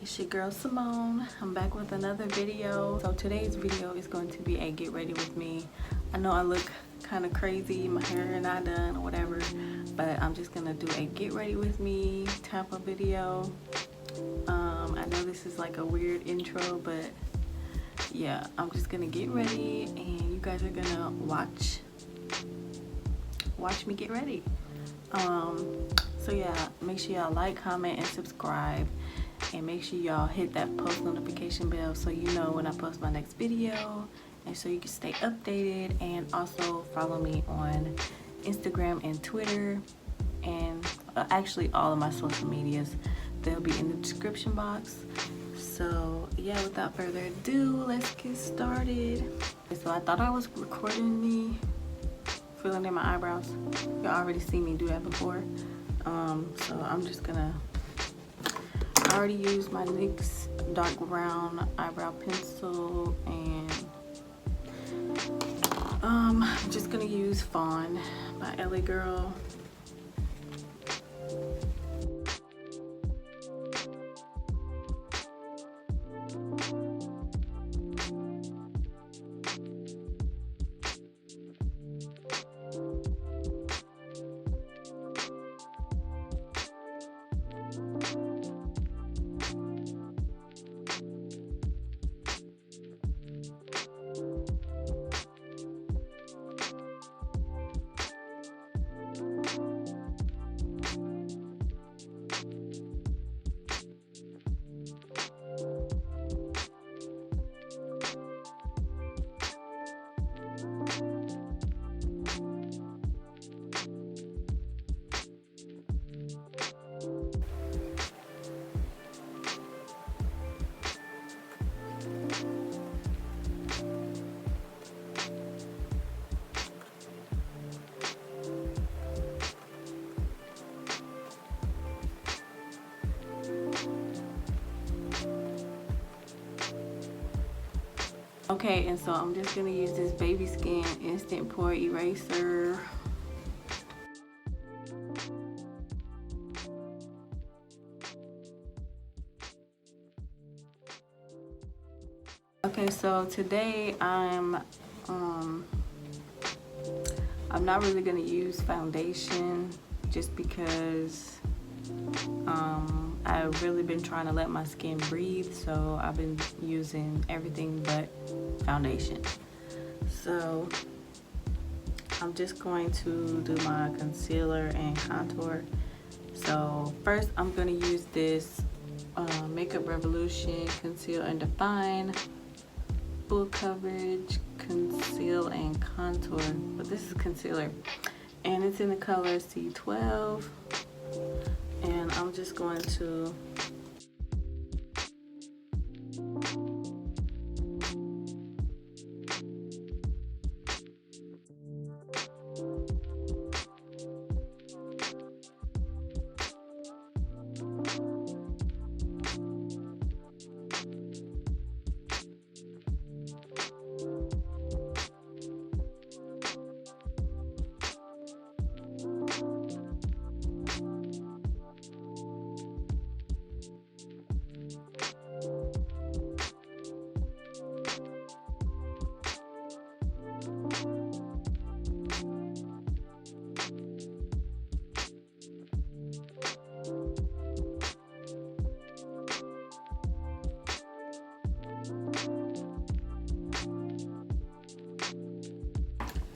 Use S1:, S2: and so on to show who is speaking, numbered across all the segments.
S1: It's your girl Simone. I'm back with another video. So today's video is going to be a get ready with me. I know I look kind of crazy, my hair not done or whatever, but I'm just gonna do a get ready with me type of video. I know this is like a weird intro, but yeah, I'm just gonna get ready and you guys are gonna watch me get ready. So yeah, make sure y'all like, comment, and subscribe, and make sure y'all hit that post notification bell so you know when I post my next video, and so you can stay updated. And also follow me on Instagram and Twitter, and actually all of my social medias. They'll be in the description box. So yeah, without further ado, let's get started. So I thought I was recording me filling in my eyebrows. Y'all already seen me do that before. So I'm just gonna, I already used my NYX dark brown eyebrow pencil, and I'm just gonna use Fawn by LA Girl. Okay, and so I'm just gonna use this Baby Skin Instant Pore Eraser. Okay, so today I'm not really gonna use foundation just because I've really been trying to let my skin breathe, so I've been using everything but foundation. So I'm just going to do my concealer and contour. So first I'm going to use this Makeup Revolution Conceal and Define Full Coverage Conceal and Contour, but this is concealer and it's in the color C12. And I'm just going to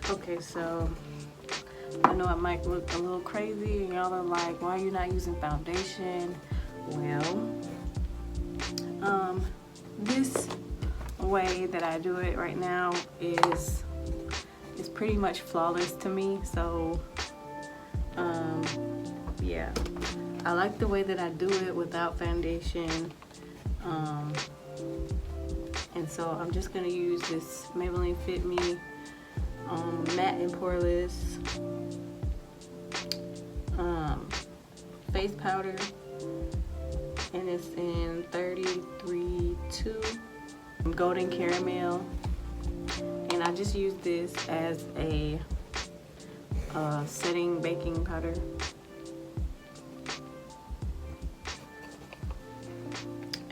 S1: okay, so I know it might look a little crazy and y'all are like, why are you not using foundation? Well, this way that I do it right now is pretty much flawless to me. So yeah, I like the way that I do it without foundation. And so I'm just gonna use this Maybelline Fit Me matte and poreless face powder, and it's in 33.2 golden caramel, and I just use this as a setting baking powder.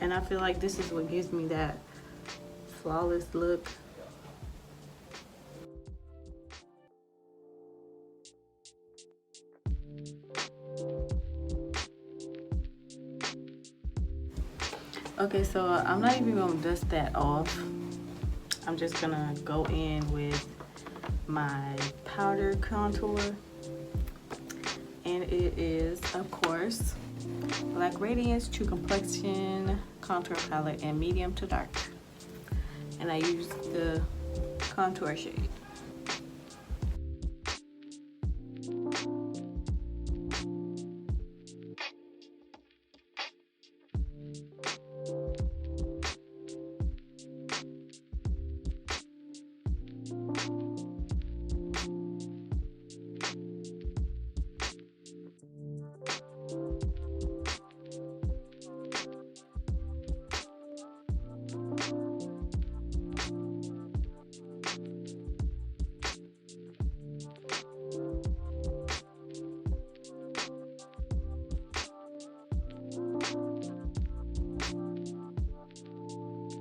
S1: And I feel like this is what gives me that flawless look. Okay, so I'm not even gonna dust that off. I'm just gonna go in with my powder contour, and it is, of course, Black Radiance True Complexion Contour Palette in medium to dark, and I use the contour shade.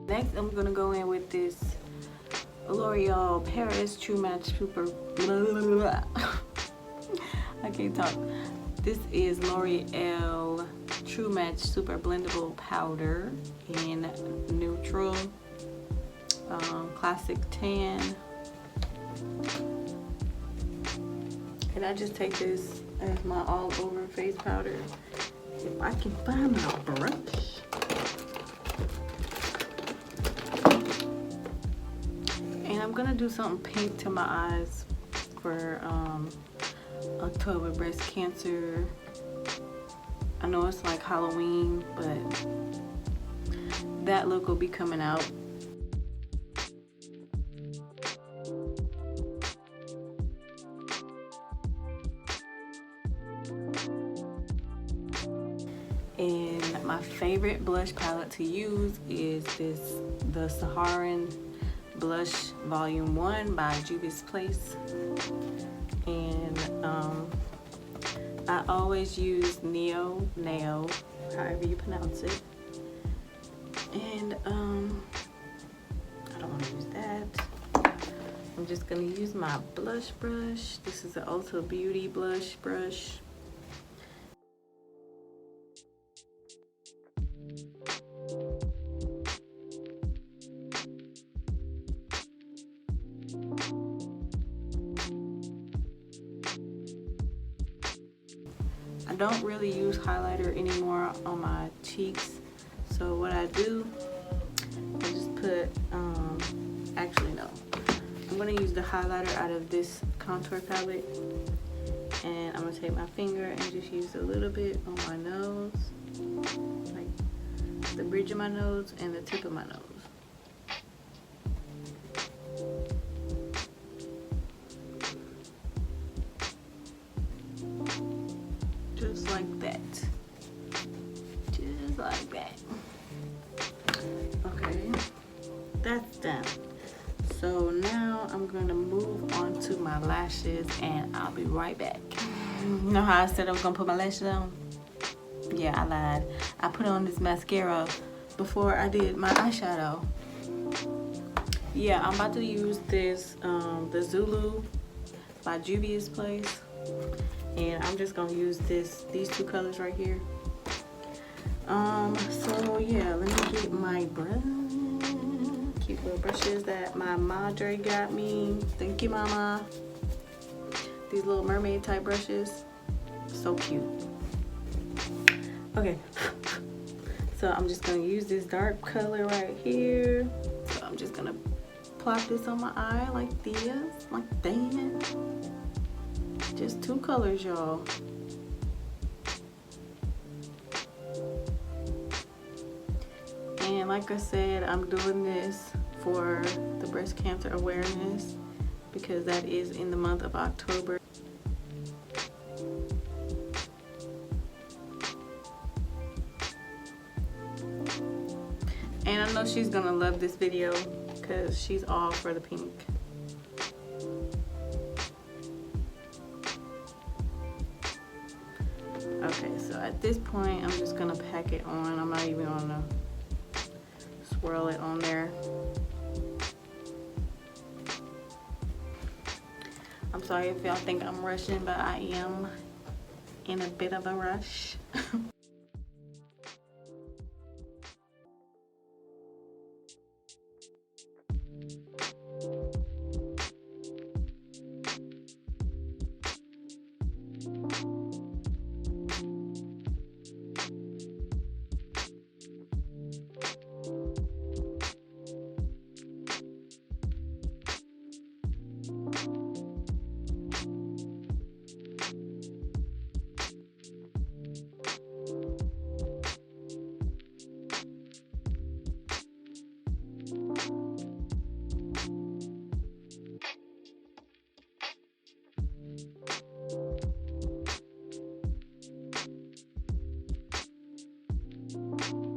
S1: Next, I'm gonna go in with this L'Oreal Paris True Match Super. I can't talk. This is L'Oreal True Match Super Blendable Powder in neutral, classic tan. And I just take this as my all over face powder. If I can find my brush. And I'm gonna do something pink to my eyes for October breast cancer. I know it's like Halloween, but that look will be coming out. And my favorite blush palette to use is the Saharan Blush Volume 1 by Juvias Place. And I always use Neo, however you pronounce it. And I don't want to use that. I'm just gonna use my blush brush. This is the Ulta Beauty blush brush. I don't really use highlighter anymore on my cheeks, so what I do, I just put, actually no, I'm going to use the highlighter out of this contour palette, and I'm going to take my finger and just use a little bit on my nose, like the bridge of my nose and the tip of my nose. Just like that. Just like that. Okay, that's done. So now I'm gonna move on to my lashes and I'll be right back. You know how I said I was gonna put my lashes on? Yeah, I lied. I put on this mascara before I did my eyeshadow. Yeah, I'm about to use this, the Zulu by Juvias Place. And I'm just gonna use these two colors right here. So yeah, let me get my brush. Cute little brushes that my madre got me. Thank you, mama. These little mermaid type brushes. So cute. Okay. So I'm just gonna use this dark color right here. So I'm just gonna plop this on my eye like this, like that. Just two colors, y'all. And like I said, I'm doing this for the breast cancer awareness because that is in the month of October. And I know she's gonna love this video because she's all for the pink. Okay, so at this point, I'm just gonna pack it on. I'm not even gonna swirl it on there. I'm sorry if y'all think I'm rushing, but I am in a bit of a rush.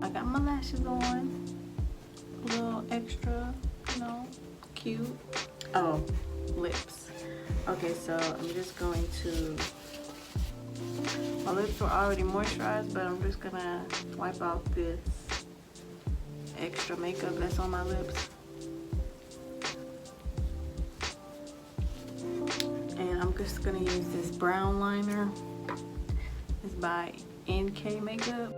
S1: I got my lashes on, a little extra, you know, cute. Oh, lips. Okay, so I'm just going to, my lips were already moisturized, but I'm just gonna wipe out this extra makeup that's on my lips. And I'm just gonna use this brown liner. It's by NK Makeup.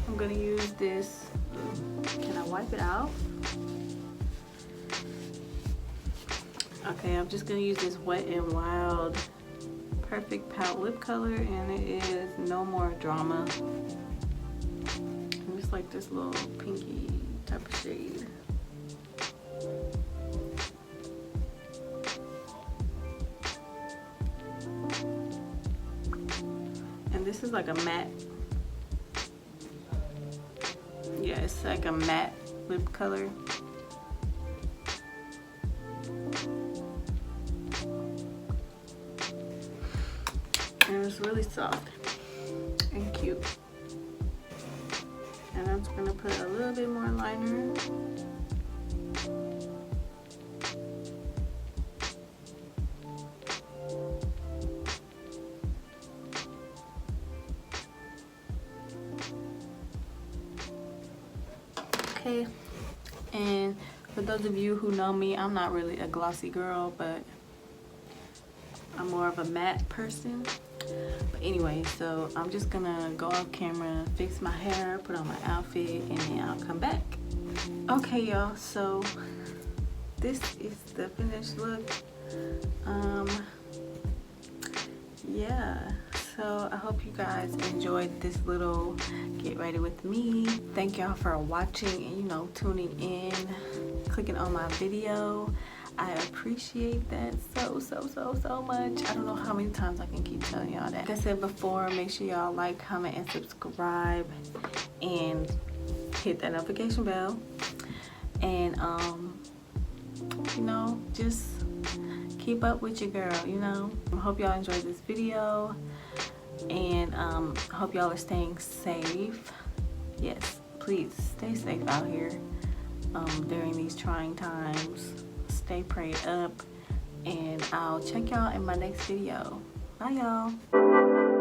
S1: I'm gonna use this, can I wipe it out? Okay, I'm just gonna use this Wet n Wild Perfect Pout lip color, and it is No More Drama. And it's like this little pinky type of shade. And this is like a matte. Yeah, it's like a matte lip color. And it's really soft and cute. And I'm just gonna put a little bit more liner. Okay, and for those of you who know me, I'm not really a glossy girl, but I'm more of a matte person. But anyway, so I'm just gonna go off camera, fix my hair, put on my outfit, and then I'll come back. Okay, y'all, so this is the finished look. Yeah, so I hope you guys enjoyed this little get ready with me. Thank y'all for watching and, you know, tuning in, clicking on my video. I appreciate that so much. I don't know how many times I can keep telling y'all that. Like I said before, make sure y'all like, comment, and subscribe, and hit that notification bell. And you know, just keep up with your girl, you know. I hope y'all enjoyed this video, and I hope y'all are staying safe. Yes, please stay safe out here during these trying times. Stay prayed up, and I'll check y'all in my next video. Bye, y'all.